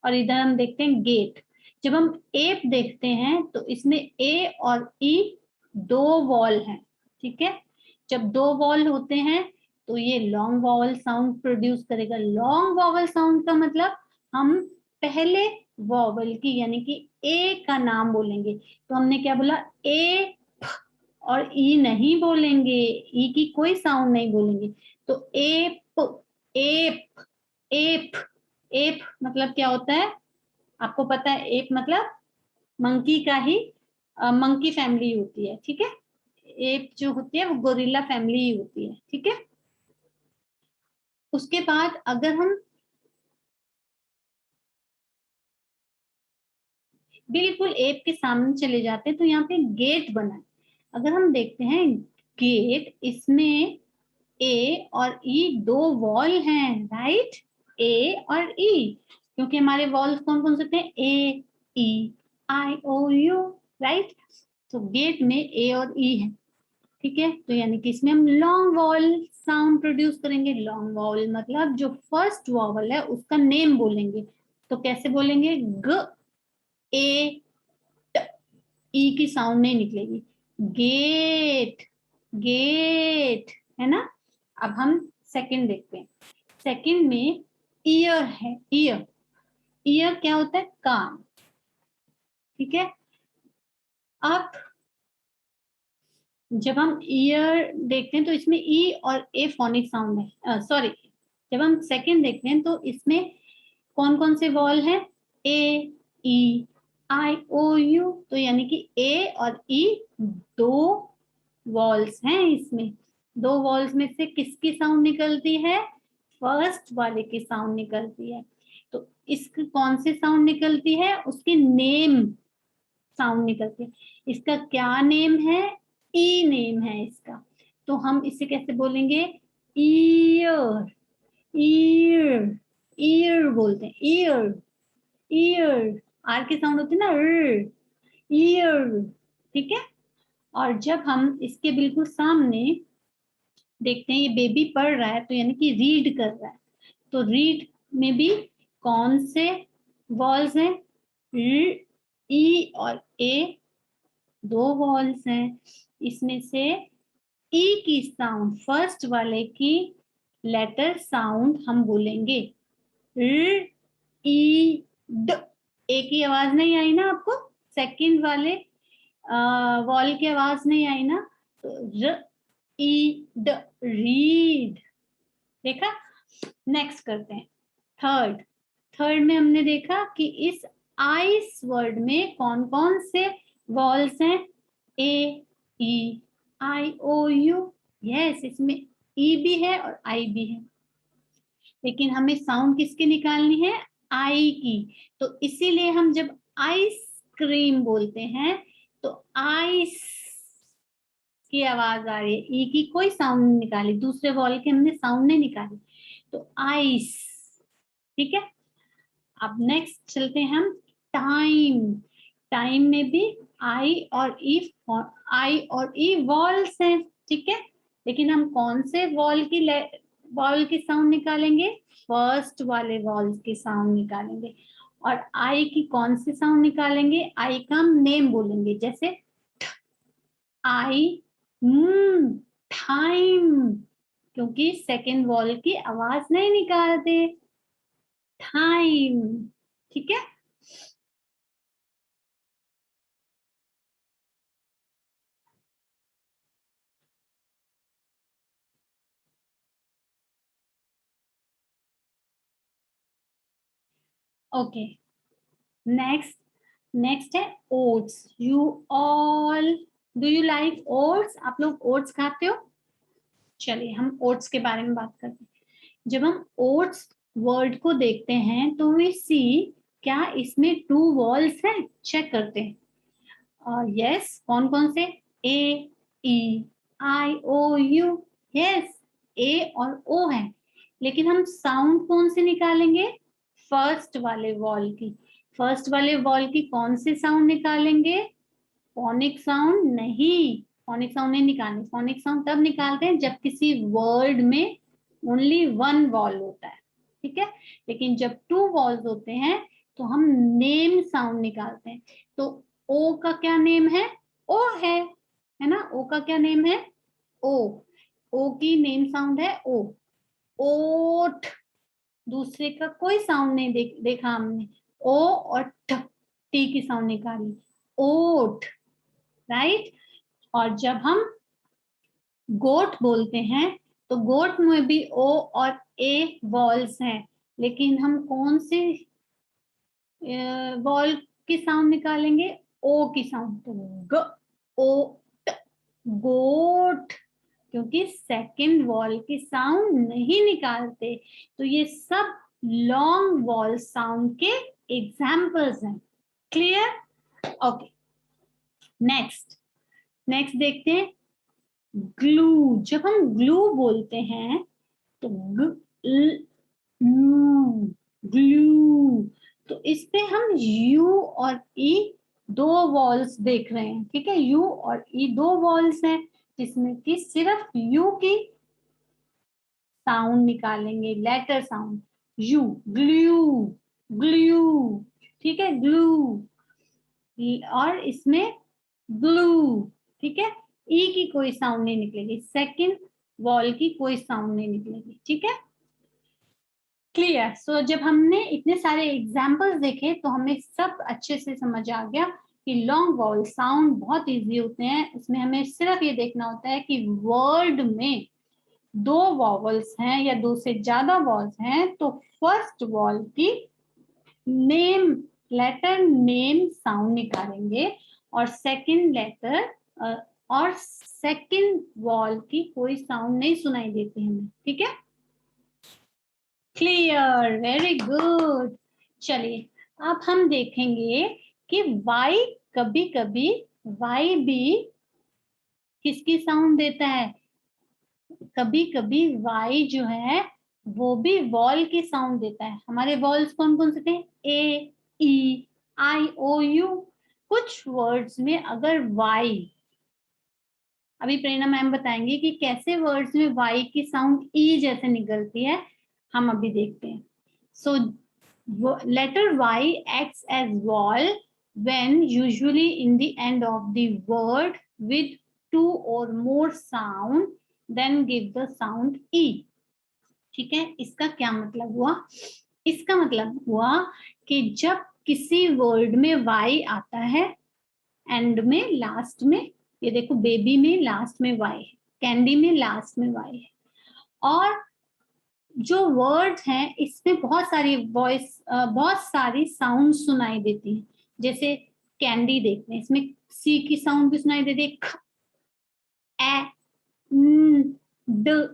और इधर हम देखते हैं गेट। जब हम एप देखते हैं तो इसमें ए और ई दो वॉल हैं, ठीक है? जब दो वॉल होते हैं तो ये लॉन्ग वॉवल साउंड प्रोड्यूस करेगा। लॉन्ग वॉवल साउंड का मतलब हम पहले वॉवल की, यानी कि ए का नाम बोलेंगे। तो हमने क्या बोला? ए, और ई नहीं बोलेंगे, ई की कोई साउंड नहीं बोलेंगे। तो एप, एप, एप। एप मतलब क्या होता है? आपको पता है, एप मतलब मंकी का ही, मंकी फैमिली होती है, ठीक है? एप जो होती है वो गोरिल्ला फैमिली ही होती है, ठीक है? उसके बाद अगर हम बिल्कुल एप के सामने चले जाते हैं तो यहाँ पे गेट बना है। अगर हम देखते हैं गेट, इसमें ए और ई दो वॉल हैं, राइट? ए और ई, क्योंकि हमारे वॉल्स कौन कौन से थे? ए, E, I, O, you, right? तो गेट में ए और ई है, ठीक है? तो यानी कि इसमें हम लॉन्ग वॉल साउंड प्रोड्यूस करेंगे। लॉन्ग वॉल मतलब जो फर्स्ट वॉवल है उसका नेम बोलेंगे। तो कैसे बोलेंगे? ग, ए, ट, ई की साउंड नहीं निकलेगी, गेट, गेट, है ना? अब हम सेकंड देखते हैं। सेकंड में ईयर है, ईयर। ईयर क्या होता है? कान, ठीक है? अब जब हम ईयर देखते हैं तो इसमें ई और ए फोनिक साउंड है, सॉरी, जब हम सेकंड देखते हैं तो इसमें कौन कौन से वॉल हैं? A, E, I O you, तो यानी कि ए और ई दो वॉल्स हैं इसमें। दो वॉल्स में से किसकी साउंड निकलती है? फर्स्ट वाले की साउंड निकलती है। तो इसकी कौन सी साउंड निकलती है? उसकी नेम साउंड निकलती है। इसका क्या नेम है? ई नेम है इसका। तो हम इसे कैसे बोलेंगे? ईयर, ईयर, ईयर बोलते हैं, ईयर, ईयर। आर की साउंड होती है ना, ईयर, ठीक है। और जब हम इसके बिल्कुल सामने देखते हैं, ये बेबी पढ़ रहा है तो यानी कि रीड कर रहा है। तो रीड में भी कौन से वॉल्स हैं? ई और ए दो वॉल्स हैं। इसमें से ई की साउंड, फर्स्ट वाले की लेटर साउंड हम बोलेंगे र, ई, ड। ए की आवाज नहीं आई ना आपको? सेकंड वाले वॉल की आवाज नहीं आई ना? तो र, ई, ड, रीड। देखा? नेक्स्ट करते हैं थर्ड। थर्ड में हमने देखा कि इस आइस वर्ड में कौन कौन से वॉल्स हैं? A, E, I O U. Yes, इसमें ई भी है और आई भी है, लेकिन हमें साउंड किसकी निकालनी है? आई की। तो इसीलिए हम जब आइसक्रीम बोलते हैं तो आइस की आवाज आ रही है, ई की कोई साउंड नहीं निकाली, दूसरे वॉल के हमने साउंड नहीं निकाली, तो आइस, ठीक है। अब नेक्स्ट चलते हैं हम टाइम। टाइम में भी आई और ई, आई और ई वॉल्स हैं, ठीक है। लेकिन हम कौन से वॉल की साउंड निकालेंगे? फर्स्ट वाले वॉल्स की साउंड निकालेंगे। और आई की कौन सी साउंड निकालेंगे? आई का हम नेम बोलेंगे, जैसे आई, टाइम, क्योंकि सेकेंड वॉल की आवाज नहीं निकालते। टाइम, ठीक है। Okay, next. नेक्स्ट है oats. You all, do you like oats? आप लोग ओट्स खाते हो? चलिए हम ओट्स के बारे में बात करते हैं। जब हम ओट्स वर्ड को देखते हैं तो वी सी, क्या इसमें टू वॉल्स हैं? चेक करते हैं। यस, कौन कौन से? ए, E, I O U. Yes, ए और ओ है, लेकिन हम साउंड कौन से निकालेंगे? फर्स्ट वाले वॉल की। फर्स्ट वाले वॉल की कौन सी साउंड निकालेंगे? फोनिक साउंड नहीं, फोनिक साउंड नहीं निकालनी। फोनिक साउंड तब निकालते हैं जब किसी वर्ड में ओनली वन वॉल होता है, ठीक है। लेकिन जब टू वॉल्स होते हैं तो हम नेम साउंड निकालते हैं। तो ओ का क्या नेम है? ओ है ना? ओ का क्या नेम है? ओ। ओ की नेम साउंड है ओ। ओठ, दूसरे का कोई साउंड नहीं देखा हमने। ओ और ट, टी की साउंड निकाली, ओठ, राइट। और जब हम गोट बोलते हैं तो गोट में भी ओ और ए वॉल्स हैं, लेकिन हम कौन से वॉल की साउंड निकालेंगे? ओ की साउंड। तो ग, ओ, ट, गोट, क्योंकि सेकंड वॉल की साउंड नहीं निकालते। तो ये सब लॉन्ग वॉल साउंड के एग्जाम्पल्स हैं। क्लियर? Okay, next. नेक्स्ट देखते हैं ग्लू। जब हम ग्लू बोलते हैं तो ग्लू, तो इस पे हम यू और ई दो वॉल्स देख रहे हैं, ठीक है। यू और ई दो वॉल्स हैं, जिसमें कि सिर्फ यू की साउंड निकालेंगे, letter sound, U, glue, glue, ठीक है, ग्लू। और इसमें ग्लू, ठीक है। ई की कोई साउंड नहीं निकलेगी, सेकंड वॉल की कोई साउंड नहीं निकलेगी, ठीक है। क्लियर? सो जब हमने इतने सारे एग्जाम्पल्स देखे तो हमें सब अच्छे से समझ आ गया कि लॉन्ग वॉल साउंड बहुत इजी होते हैं। इसमें हमें सिर्फ ये देखना होता है कि वर्ड में दो वॉवल्स हैं या दो से ज्यादा वॉल्स हैं तो फर्स्ट वॉल की नेम लेटर नेम साउंड निकालेंगे और सेकंड लेटर और सेकंड वॉल की कोई साउंड नहीं सुनाई देती हमें, ठीक है? Clear, very good. चलिए अब हम देखेंगे कि वाई कभी कभी वाई भी किसकी साउंड देता है। कभी कभी वाई जो है वो भी वॉल की साउंड देता है। हमारे वॉल्स कौन कौन से थे? ए, ई, आई, ओ, यू। कुछ वर्ड्स में अगर वाई, अभी प्रेरणा मैम बताएंगे कि कैसे वर्ड्स में वाई की साउंड ई जैसे निकलती है, हम अभी देखते हैं। So letter Y acts as vowel when usually in the end of the word with two or more sound then give the sound e। ठीक है, इसका क्या मतलब हुआ? इसका मतलब हुआ कि जब किसी वर्ड में वाई आता है एंड में, लास्ट में, ये देखो बेबी में लास्ट में वाई है, कैंडी में लास्ट में वाई है, और जो वर्ड हैं इसमें बहुत सारी वॉइस, बहुत सारी साउंड सुनाई देती हैं। जैसे कैंडी देखते हैं, इसमें सी की साउंड भी सुनाई देती है, ख, ए, न, ड,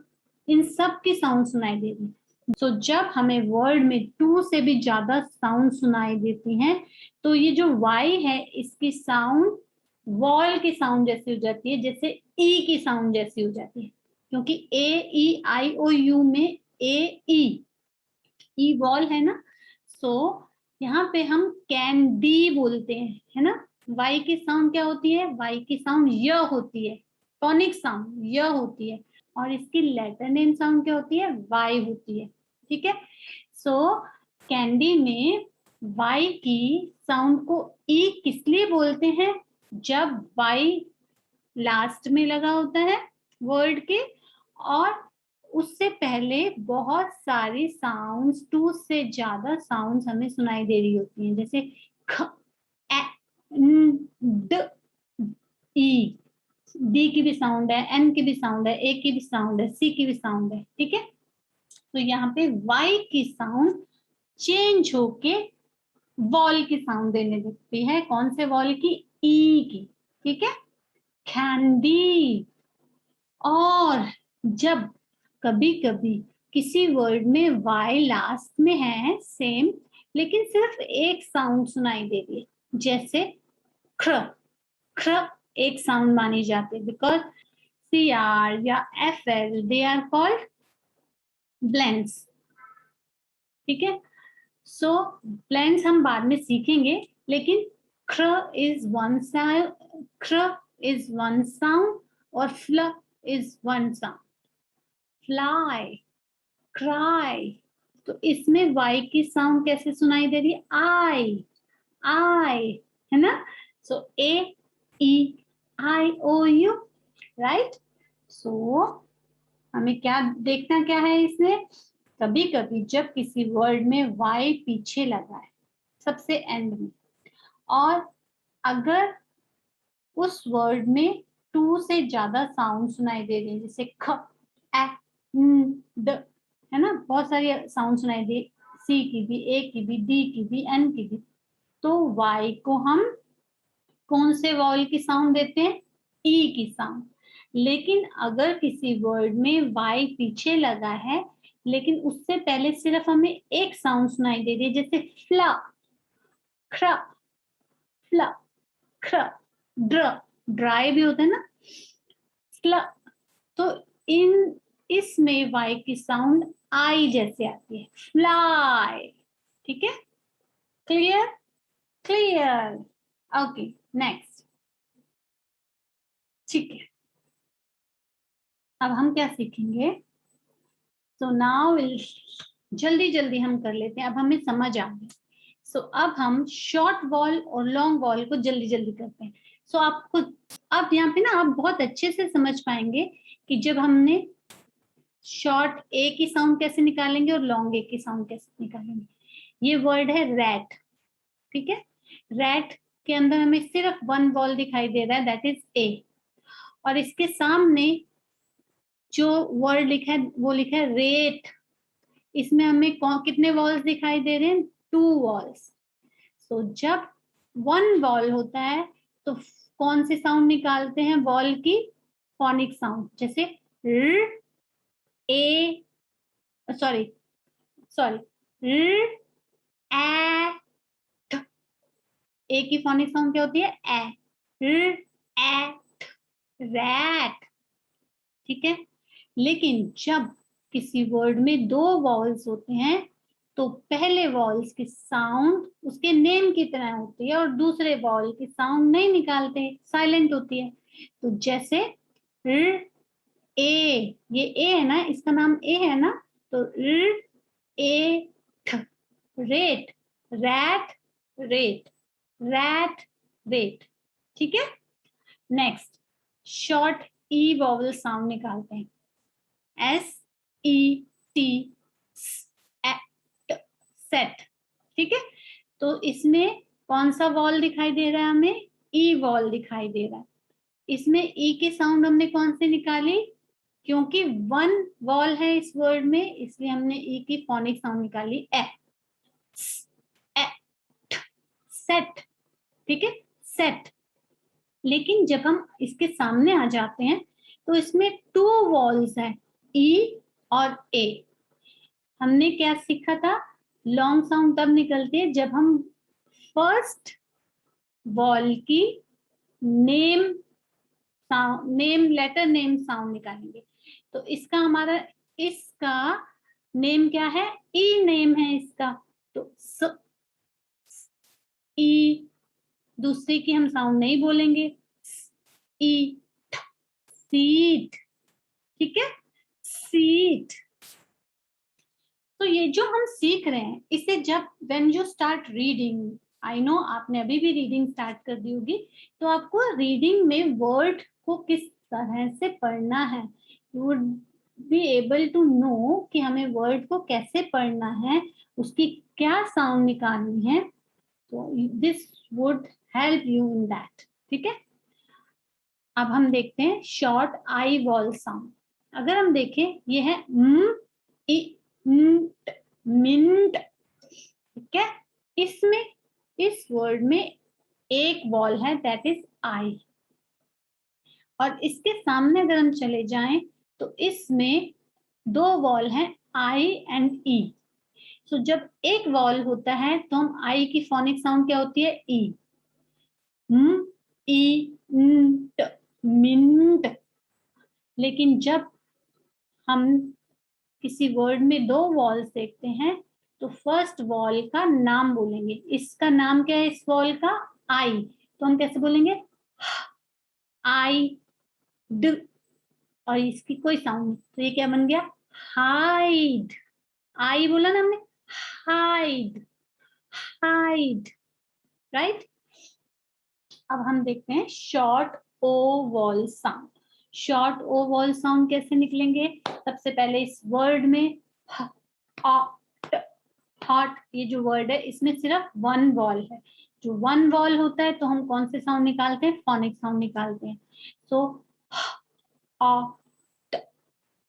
इन सब की साउंड सुनाई देती है। सो जब हमें वर्ड में टू से भी ज्यादा साउंड सुनाई देती हैं तो ये जो वाई है इसकी साउंड वॉल की साउंड जैसी हो जाती है, जैसे ई की साउंड जैसी हो जाती है, क्योंकि ए, ई, आई, ओ, यू में ए, ई वॉल है ना। सो यहाँ पे हम कैंडी बोलते हैं, है ना। वाई की साउंड क्या होती है? वाई की साउंड य होती है, टॉनिक साउंड य होती है, और इसकी लेटर नेम साउंड क्या होती है? वाई होती है, ठीक है। सो कैंडी में वाई की साउंड को ई किस लिए बोलते हैं? जब वाई लास्ट में लगा होता है वर्ड के, और उससे पहले बहुत सारी साउंड्स, टू से ज्यादा साउंड्स हमें सुनाई दे रही होती हैं, जैसे ख, ए, न, ड, ई। डी की भी साउंड है, एन की भी साउंड है, ए की भी साउंड है, सी की भी साउंड है, ठीक है। तो यहाँ पे वाई की साउंड चेंज होके वॉल की साउंड देने लगती है। कौन से वॉल की? ई की, ठीक है, कैंडी। और जब कभी कभी किसी वर्ड में वाई लास्ट में है सेम, लेकिन सिर्फ एक साउंड सुनाई दे रही है, जैसे ख्र, ख्र एक साउंड मानी जाती है, बिकॉज सी आर या F L they are called blends, ठीक है। सो ब्लेंड्स हम बाद में सीखेंगे, लेकिन ख्र इज वन साउंड, ख्र इज वन साउंड, और फ्ल is one sound. Fly, cry, तो इसमें वाई की साउंड कैसे सुनाई दे रही है? आई, है ना। सो ए, E, I, O, you, right. सो हमें क्या देखना क्या है इसमें? कभी कभी जब किसी वर्ड में वाई पीछे लगा है सबसे एंड में, और अगर उस वर्ड में टू से ज्यादा साउंड सुनाई दे रही है, जैसे ख, ए, न, ड, है ना, बहुत सारी साउंड सुनाई दे, सी की भी, ए की भी, डी की भी, एन की भी, तो वाई को हम कौन से वॉल की साउंड देते हैं? ई की साउंड। लेकिन अगर किसी वर्ड में वाई पीछे लगा है लेकिन उससे पहले सिर्फ हमें एक साउंड सुनाई दे रही है, जैसे फ्ला, ख्र, फ्ला, ख्र, ड्र, ड्राई भी होता है ना, फ्ला, तो इसमें वाई की साउंड आई जैसे आती है, फ्लाई, ठीक है। क्लियर, क्लियर, ओके, नेक्स्ट, ठीक है। अब हम क्या सीखेंगे? तो नाउ जल्दी जल्दी हम कर लेते हैं, अब हमें समझ आ गई। सो अब हम शॉर्ट वॉल और लॉन्ग वॉल को जल्दी जल्दी करते हैं। सो आपको अब यहाँ पे ना आप बहुत अच्छे से समझ पाएंगे कि जब हमने शॉर्ट ए की साउंड कैसे निकालेंगे और लॉन्ग ए की साउंड कैसे निकालेंगे। ये वर्ड है रैट, ठीक है। रैट के अंदर हमें सिर्फ वन वॉल दिखाई दे रहा है, दैट इज ए, और इसके सामने जो वर्ड लिखा है वो लिखा है रेट। इसमें हमें कितने वॉल्स दिखाई दे रहे हैं? Two vowels. तो जब वन वॉल होता है तो कौन से साउंड निकालते हैं वॉल की? फोनिक साउंड, जैसे र, ए, सॉरी सॉरी, र, ए, ठ। ए की फोनिक साउंड क्या होती है? ए, र, ए, रैट। ठीक है, लेकिन जब किसी वर्ड में दो वॉल्स होते हैं तो पहले वॉल्स की साउंड उसके नेम की तरह होती है और दूसरे वॉल की साउंड नहीं निकालते, साइलेंट होती है। तो जैसे र, ए, ये ए है ना, इसका नाम ए है ना, तो र, ए, ठ, rate, rat, rate, rat, rate. ठीक है, नेक्स्ट शॉर्ट ई वॉवल साउंड निकालते हैं, एस, ई, टी, सेट। ठीक है, तो इसमें कौन सा वॉल दिखाई दे रहा है हमें? ई वॉल दिखाई दे रहा है। इसमें ई की साउंड हमने कौन से निकाली? क्योंकि वन वॉल है इस वर्ड में, इसलिए हमने ई की फोनिक साउंड निकाली, ए, सेट। ठीक है, सेट। लेकिन जब हम इसके सामने आ जाते हैं तो इसमें टू वॉल्स हैं, ई और ए। हमने क्या सीखा था? लॉन्ग साउंड तब निकलती है जब हम फर्स्ट वॉल की name sound, name, letter name sound निकालेंगे। तो इसका हमारा, इसका नेम क्या है? ई नेम है इसका, तो स, ई। दूसरे की हम साउंड नहीं बोलेंगे, ई, सीट। ठीक है, सीट। तो ये जो हम सीख रहे हैं इसे जब when you start reading, I know आपने अभी भी रीडिंग स्टार्ट कर दी होगी, तो आपको रीडिंग में वर्ड को किस तरह से पढ़ना है, you would be able to know कि हमें वर्ड को कैसे पढ़ना है, उसकी क्या साउंड निकालनी है। तो this would help you in that. ठीक है, अब हम देखते हैं शॉर्ट आई वॉल साउंड। अगर हम देखें, ये है मिंट। ठीक है, इसमें, इस वर्ड में एक वॉल है, दैट इज आई। और इसके सामने अगर हम चले जाएं तो इसमें दो वॉल हैं, आई एंड ई। सो जब एक वॉल होता है तो हम आई की फोनिक साउंड क्या होती है? ई, ई, मिंट। लेकिन जब हम किसी वर्ड में दो वॉल्स देखते हैं तो फर्स्ट वॉल का नाम बोलेंगे। इसका नाम क्या है इस वॉल का? आई। तो हम कैसे बोलेंगे? आई, ड। और इसकी कोई साउंड नहीं, तो ये क्या बन गया? हाइड। आई बोला ना हमने, हाइड, हाइड। राइट। अब हम देखते हैं शॉर्ट ओ वॉल साउंड। शॉर्ट ओ वॉल साउंड कैसे निकलेंगे? सबसे पहले इस वर्ड में हॉट, ये जो वर्ड है इसमें सिर्फ वन वॉल है। जो वन वॉल होता है तो हम कौन से साउंड निकालते हैं? फोनिक साउंड निकालते हैं। सो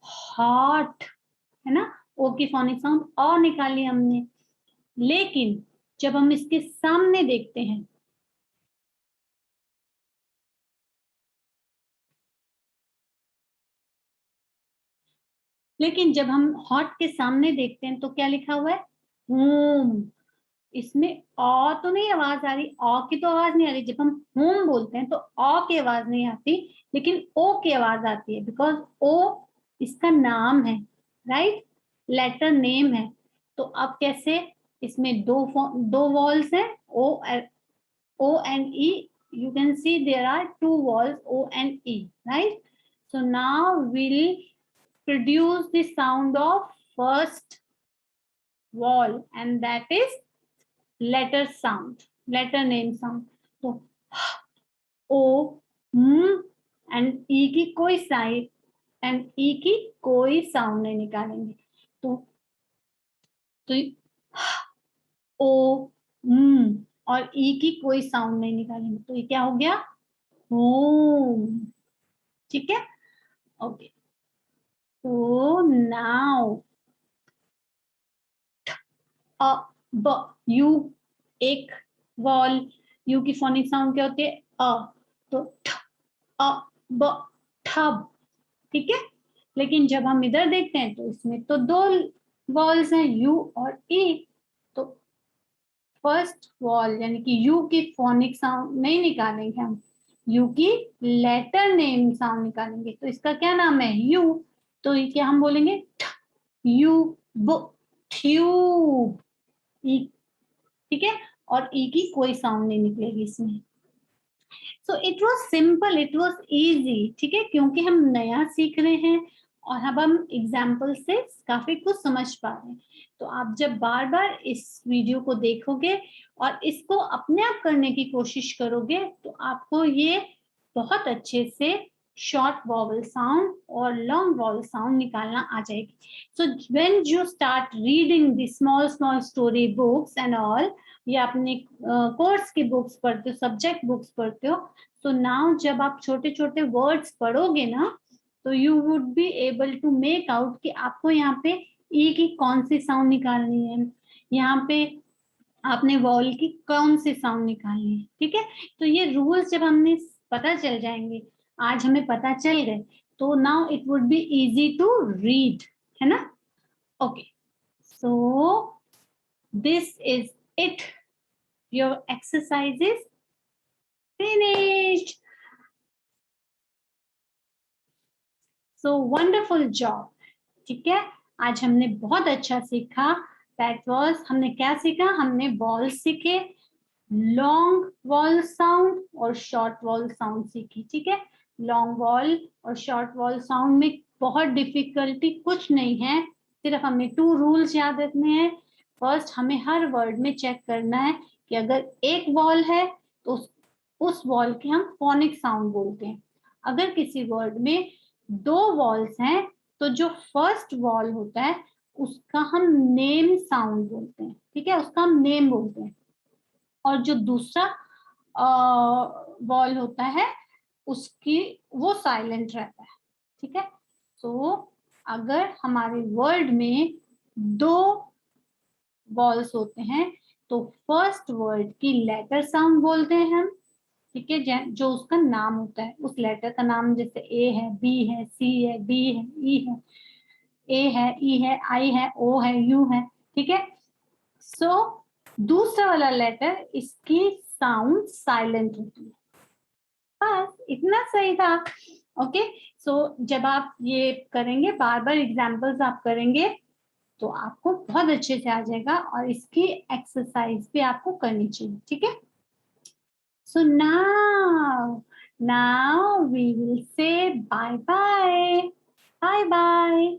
हॉट है ना, ओ की फोनिक साउंड और निकाली हमने। लेकिन जब हम इसके सामने देखते हैं, लेकिन जब हम हॉट के सामने देखते हैं तो क्या लिखा हुआ है? होम। इसमें अ तो नहीं आवाज आ रही, अ की तो आवाज नहीं आ रही। जब हम होम बोलते हैं तो अ की आवाज नहीं आती, लेकिन ओ की आवाज आती है, बिकॉज ओ इसका नाम है, राइट, लेटर नेम है। तो अब कैसे? इसमें दो वॉल्स हैं, O and E. you can see there are two walls, O and E, right? So now we'll produce the sound of first wall, and that is letter sound, letter name sound. तो O, and ई की कोई side, and ई की कोई sound नहीं निकालेंगे। तो तो ओ, और ई की कोई साउंड नहीं निकालेंगे, तो ये क्या हो गया? होम। ठीक है, ओके। तो नाउ अब यू एक वॉल, यू की फोनिक साउंड क्या होती है? अ, तो ठ, अ, ब, ठब, ठीक है। लेकिन जब हम इधर देखते हैं तो इसमें तो दो वॉल्स हैं, यू और ई, तो फर्स्ट वॉल यानी कि यू की फोनिक साउंड नहीं निकालेंगे हम, यू की लेटर नेम साउंड निकालेंगे, तो इसका क्या नाम है? यू। तो ये क्या हम बोलेंगे? यू ब, ट्यूब, ई, ठीक है। और ई की कोई साउंड नहीं निकलेगी इसमें। So it was simple, it was easy, ठीक है, क्योंकि हम नया सीख रहे हैं और अब हम एग्जाम्पल से काफी कुछ समझ पा रहे हैं। तो आप जब बार बार इस वीडियो को देखोगे और इसको अपने आप करने की कोशिश करोगे तो आपको ये बहुत अच्छे से शॉर्ट वॉवल साउंड और लॉन्ग वॉवल साउंड निकालना आ जाएगी। So when you start reading the small small story books and all, या अपने कोर्स की बुक्स पढ़ते हो, सब्जेक्ट बुक्स पढ़ते हो, तो नाउ जब आप छोटे छोटे वर्ड्स पढ़ोगे ना, तो you would be able to make out कि आपको यहाँ पे ई की कौन सी साउंड निकालनी है, यहाँ पे आपने वॉल की कौन सी साउंड निकालनी है, ठीक है। तो ये रूल्स जब हमने पता चल जाएंगे, आज हमें पता चल गए, तो now it would be easy to read, है ना। Okay, so this is it, your exercise is finished. So wonderful job, ठीक है। आज हमने बहुत अच्छा सीखा। That was, हमने क्या सीखा? हमने वॉल सीखे, लॉन्ग वॉल साउंड और शॉर्ट वॉल साउंड सीखी, ठीक है। लॉन्ग वॉल और शॉर्ट वॉल साउंड में बहुत डिफिकल्टी कुछ नहीं है, सिर्फ हमें 2 रूल्स याद रखने हैं। फर्स्ट, हमें हर वर्ड में चेक करना है कि अगर एक वॉल है तो उस वॉल के हम फोनिक साउंड बोलते हैं। अगर किसी वर्ड में 2 वॉल्स हैं तो जो फर्स्ट वॉल होता है उसका हम नेम साउंड बोलते हैं, ठीक है, उसका हम नेम बोलते हैं। और जो दूसरा वॉल होता है उसकी वो साइलेंट रहता है, ठीक है। तो अगर हमारे वर्ड में 2 वॉल्स होते हैं तो फर्स्ट वर्ड की लेटर साउंड बोलते हैं हम, ठीक है, जो उसका नाम होता है, उस लेटर का नाम, जैसे ए है, बी है, सी है, डी है, ई है, ए है, ई है, आई है, ओ है, यू है, ठीक है। सो दूसरा वाला लेटर, इसकी साउंड साइलेंट होती है। बस इतना सही था। ओके, सो जब आप ये करेंगे, बार बार एग्जाम्पल्स आप करेंगे, तो आपको बहुत अच्छे से आ जाएगा और इसकी एक्सरसाइज भी आपको करनी चाहिए, ठीक है। So now we will say bye bye. Bye bye.